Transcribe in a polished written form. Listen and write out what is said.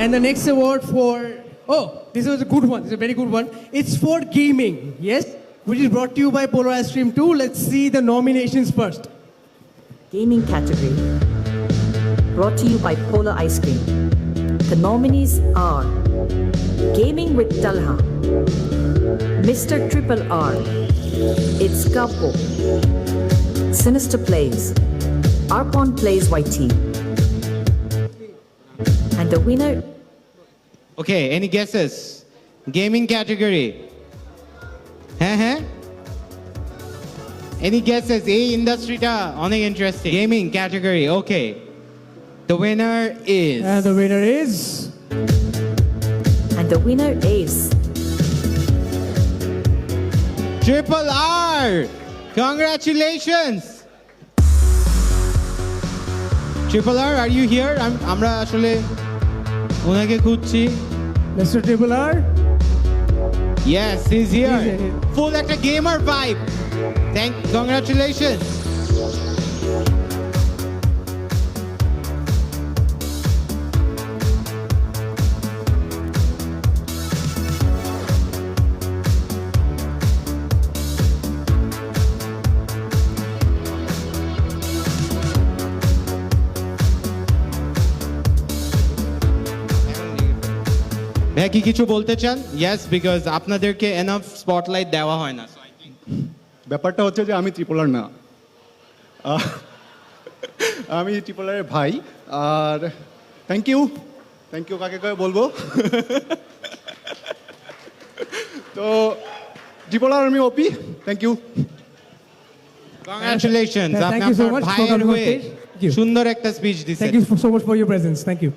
And the next award for, oh, this was a good one. This is a very good one. It's for gaming, yes? Which is brought to you by Polar Ice Cream 2. Let's see the nominations first. Gaming category. Brought to you by Polar Ice Cream. The nominees are Gaming with Talha, Mr. Triple R, It's Kapo, Sinister Plays, Arpon Plays YT. And the winner, Okay, any guesses? Gaming category. হ্যাঁ Any guesses? এই ইন্ডাস্ট্রিটা অনেক interesting. Gaming category, okay. The winner is And the winner is... and the winner is Triple R. Congratulations. Triple R, are you here? আমরা আসলে ওনাকে খুঁজছি। Mr. Triple R. Yes, he's here. He's here. Full একটা gamer vibe. Congratulations. ভাই কি কিছু বলতে চান? Yes, because আপনাদেরকে enough spotlight দেওয়া হয় না। ব্যাপারটা হচ্ছে যে আমি ত্রিপোলার না, আমি ত্রিপোলারের ভাই। আর থ্যাংক ইউ কাকে কাকে বলবো। তো ত্রিপোলার আমি ওপি, থ্যাংক ইউ। Congratulations. Thank আপনি you so আপনার much for ভাইয়ের coming on হয়ে stage. Thank you. সুন্দর একটা স্পিচ দিয়েছেন। Thank you so much for your presence. Thank you.